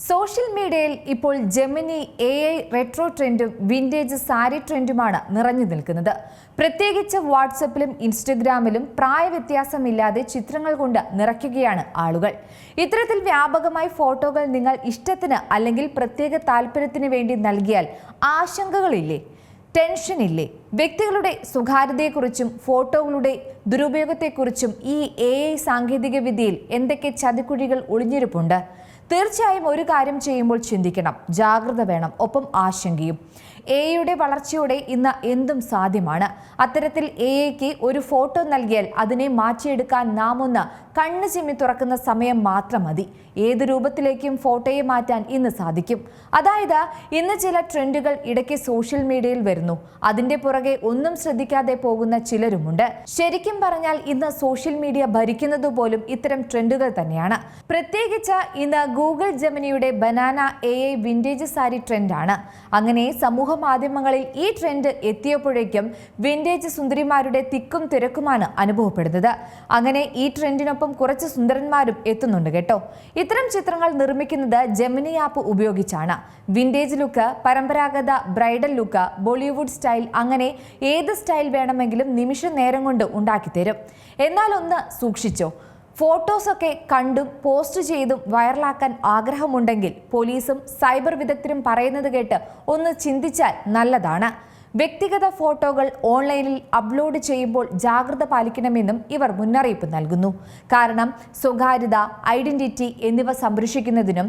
Social മീഡിയയിൽ ഇപ്പോൾ Gemini AI retro ട്രെൻഡും വിന്റേജ് സാരി ട്രെൻഡുമാണ് നിറഞ്ഞു നിൽക്കുന്നത്. പ്രത്യേകിച്ച് വാട്സപ്പിലും ഇൻസ്റ്റഗ്രാമിലും പ്രായവ്യത്യാസമില്ലാതെ ചിത്രങ്ങൾ കൊണ്ട് നിറയ്ക്കുകയാണ് ആളുകൾ. ഇത്തരത്തിൽ വ്യാപകമായി ഫോട്ടോകൾ നിങ്ങൾ ഇഷ്ടത്തിന് അല്ലെങ്കിൽ പ്രത്യേക താല്പര്യത്തിന് വേണ്ടി നൽകിയാൽ ആശങ്കകളില്ലേ? ടെൻഷനില്ലേ? വ്യക്തികളുടെ സ്വകാര്യതയെക്കുറിച്ചും ഫോട്ടോകളുടെ ദുരുപയോഗത്തെക്കുറിച്ചും ഈ AI സാങ്കേതിക വിദ്യയിൽ എന്തൊക്കെ ചതിക്കുഴികൾ ഒളിഞ്ഞിരിപ്പുണ്ട്? തീർച്ചയായും ഒരു കാര്യം ചെയ്യുമ്പോൾ ചിന്തിക്കണം, ജാഗ്രത വേണം, ഒപ്പം ആശങ്കയും. AI വളർച്ചയോടെ ഇന്ന് എന്തും സാധ്യമാണ്. അത്തരത്തിൽ AIക്ക് ഒരു ഫോട്ടോ നൽകിയാൽ അതിനെ മാറ്റിയെടുക്കാൻ നാം ഒന്ന് കണ്ണ് ചിമ്മി തുറക്കുന്ന സമയം മാത്രം മതി. ഏത് രൂപത്തിലേക്കും ഫോട്ടോയെ മാറ്റാൻ ഇന്ന് സാധിക്കും. അതായത് ഇന്ന് ചില ട്രെൻഡുകൾ ഇടയ്ക്ക് സോഷ്യൽ മീഡിയയിൽ വരുന്നു. അതിന്റെ പുറകെ ഒന്നും ശ്രദ്ധിക്കാതെ പോകുന്ന ചിലരുമുണ്ട്. ശരിക്കും പറഞ്ഞാൽ ഇന്ന് സോഷ്യൽ മീഡിയ ഭരിക്കുന്നത് പോലും ഇത്തരം ട്രെൻഡുകൾ തന്നെയാണ്. പ്രത്യേകിച്ച് ഇന്ന് ഗൂഗിൾ ജെമിനിയുടെ ബനാന AI വിന്റേജ് സാരി ട്രെൻഡാണ്. അങ്ങനെ സമൂഹ മാധ്യമങ്ങളിൽ ഈ ട്രെൻഡ് എത്തിയപ്പോഴേക്കും വിന്റേജ് സുന്ദരിമാരുടെ തിക്കും തിരക്കുമാണ് അനുഭവപ്പെടുന്നത്. അങ്ങനെ ഈ ട്രെൻഡിനൊപ്പം കുറച്ച് സുന്ദരന്മാരും എത്തുന്നുണ്ട് കേട്ടോ. ഇത്തരം ചിത്രങ്ങൾ നിർമ്മിക്കുന്നത് ജെമിനി ആപ്പ് ഉപയോഗിച്ചാണ്. വിന്റേജ് ലുക്ക്, പരമ്പരാഗത ബ്രൈഡൽ ലുക്ക്, ബോളിവുഡ് സ്റ്റൈൽ, അങ്ങനെ ഏത് സ്റ്റൈൽ വേണമെങ്കിലും നിമിഷ നേരം കൊണ്ട് ഉണ്ടാക്കിത്തരും. എന്നാൽ ഒന്ന് സൂക്ഷിച്ചോ, ഫോട്ടോസൊക്കെ കണ്ടും പോസ്റ്റ് ചെയ്തും വൈറലാക്കാൻ ആഗ്രഹമുണ്ടെങ്കിൽ പോലീസും സൈബർ വിദഗ്ധരും പറയുന്നത് കേട്ട് ഒന്ന് ചിന്തിച്ചാൽ നല്ലതാണ്. വ്യക്തിഗത ഫോട്ടോകൾ ഓൺലൈനിൽ അപ്ലോഡ് ചെയ്യുമ്പോൾ ജാഗ്രത പാലിക്കണമെന്നും ഇവർ മുന്നറിയിപ്പ് നൽകുന്നു. കാരണം സ്വകാര്യത, ഐഡന്റിറ്റി എന്നിവ സംരക്ഷിക്കുന്നതിനും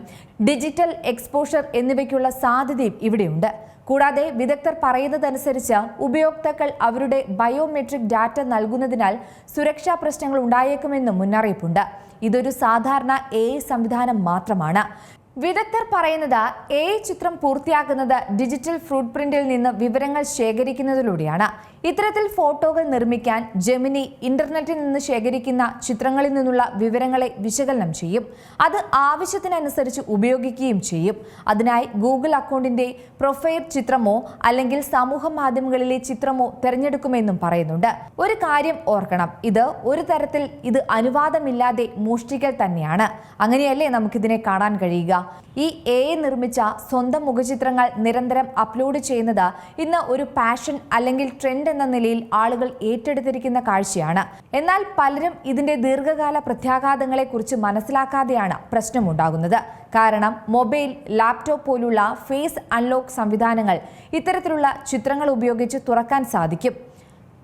ഡിജിറ്റൽ എക്സ്പോഷർ എന്നിവയ്ക്കുള്ള സാധ്യതയും ഇവിടെയുണ്ട്. കൂടാതെ വിദഗ്ധർ പറയുന്നതനുസരിച്ച് ഉപയോക്താക്കൾ അവരുടെ ബയോമെട്രിക് ഡാറ്റ നൽകുന്നതിനാൽ സുരക്ഷാ പ്രശ്നങ്ങൾ ഉണ്ടായേക്കുമെന്നും മുന്നറിയിപ്പുണ്ട്. ഇതൊരു സാധാരണ AI സംവിധാനം മാത്രമാണ്. വിദഗ്ധർ പറയുന്നത് AI ചിത്രം പൂർത്തിയാക്കുന്നത് ഡിജിറ്റൽ ഫുട് പ്രിന്റിൽ നിന്ന് വിവരങ്ങൾ ശേഖരിക്കുന്നതിലൂടെയാണ്. ഇത്തരത്തിൽ ഫോട്ടോകൾ നിർമ്മിക്കാൻ ജെമിനി ഇന്റർനെറ്റിൽ നിന്ന് ശേഖരിക്കുന്ന ചിത്രങ്ങളിൽ നിന്നുള്ള വിവരങ്ങളെ വിശകലനം ചെയ്യും. അത് ആവശ്യത്തിനനുസരിച്ച് ഉപയോഗിക്കുകയും ചെയ്യും. അതിനായി ഗൂഗിൾ അക്കൗണ്ടിന്റെ പ്രൊഫൈൽ ചിത്രമോ അല്ലെങ്കിൽ സമൂഹ മാധ്യമങ്ങളിലെ ചിത്രമോ തിരഞ്ഞെടുക്കുമെന്നും പറയുന്നുണ്ട്. ഒരു കാര്യം ഓർക്കണം, ഒരു തരത്തിൽ ഇത് അനുവാദമില്ലാതെ മോഷ്ടിക്കൽ തന്നെയാണ്. അങ്ങനെയല്ലേ നമുക്കിതിനെ കാണാൻ കഴിയുക? ഈ AI നിർമ്മിച്ച സ്വന്തം മുഖചിത്രങ്ങൾ നിരന്തരം അപ്ലോഡ് ചെയ്യുന്നത് ഇന്ന് ഒരു പാഷൻ അല്ലെങ്കിൽ ട്രെൻഡ് എന്ന നിലയിൽ ആളുകൾ ഏറ്റെടുത്തിരിക്കുന്ന കാഴ്ചയാണ്. എന്നാൽ പലരും ഇതിന്റെ ദീർഘകാല പ്രത്യാഘാതങ്ങളെ കുറിച്ച് മനസ്സിലാക്കാതെയാണ് പ്രശ്നമുണ്ടാകുന്നത്. കാരണം മൊബൈൽ, ലാപ്ടോപ്പ് പോലുള്ള ഫേസ് അൺലോക്ക് സംവിധാനങ്ങൾ ഇത്തരത്തിലുള്ള ചിത്രങ്ങൾ ഉപയോഗിച്ച് തുറക്കാൻ സാധിക്കും.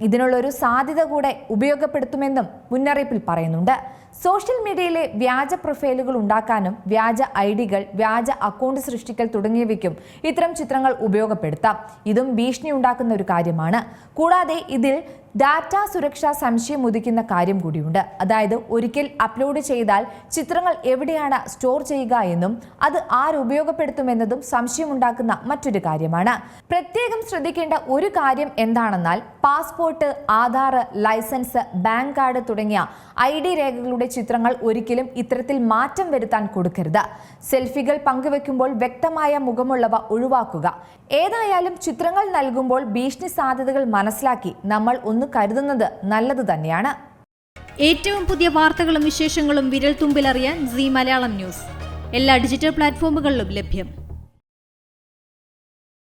ഇതിനുള്ളൊരു സാധ്യത കൂടെ ഉപയോഗപ്പെടുത്തുമെന്നും മുന്നറിയിപ്പിൽ പറയുന്നുണ്ട്. സോഷ്യൽ മീഡിയയിലെ വ്യാജ പ്രൊഫൈലുകൾ ഉണ്ടാക്കാനും വ്യാജ ഐഡികൾ, വ്യാജ അക്കൗണ്ട് സൃഷ്ടിക്കൽ തുടങ്ങിയവയ്ക്കും ഇത്തരം ചിത്രങ്ങൾ ഉപയോഗപ്പെടുത്താം. ഇതും ഭീഷണി ഉണ്ടാക്കുന്ന ഒരു കാര്യമാണ്. കൂടാതെ ഇതിൽ ഡാറ്റ സുരക്ഷാ സംശയം ഉദിക്കുന്ന കാര്യം കൂടിയുണ്ട്. അതായത് ഒരിക്കൽ അപ്ലോഡ് ചെയ്താൽ ചിത്രങ്ങൾ എവിടെയാണ് സ്റ്റോർ ചെയ്യുക എന്നും അത് ആരുപയോഗപ്പെടുത്തുമെന്നതും സംശയമുണ്ടാക്കുന്ന മറ്റൊരു കാര്യമാണ്. പ്രത്യേകം ശ്രദ്ധിക്കേണ്ട ഒരു കാര്യം എന്താണെന്നാൽ passport, Aadhaar, licence, bank card തുടങ്ങിയ ID രേഖകളുടെ ചിത്രങ്ങൾ ഒരിക്കലും ഇത്തരത്തിൽ മാറ്റം വരുത്താൻ കൊടുക്കരുത്. സെൽഫികൾ പങ്കുവെക്കുമ്പോൾ വ്യക്തമായ മുഖമുള്ളവ ഒഴിവാക്കുക. ഏതായാലും ചിത്രങ്ങൾ നൽകുമ്പോൾ ഭീഷണി സാധ്യതകൾ മനസ്സിലാക്കി നമ്മൾ ഒന്ന് കരുതുന്നത് നല്ലത് തന്നെയാണ്. ഏറ്റവും പുതിയ വാർത്തകളും വിശേഷങ്ങളും വിരൽ തുമ്പിലറിയാൻ Zee മലയാളം ന്യൂസ് എല്ലാ ഡിജിറ്റൽ പ്ലാറ്റ്ഫോമുകളിലും ലഭ്യം.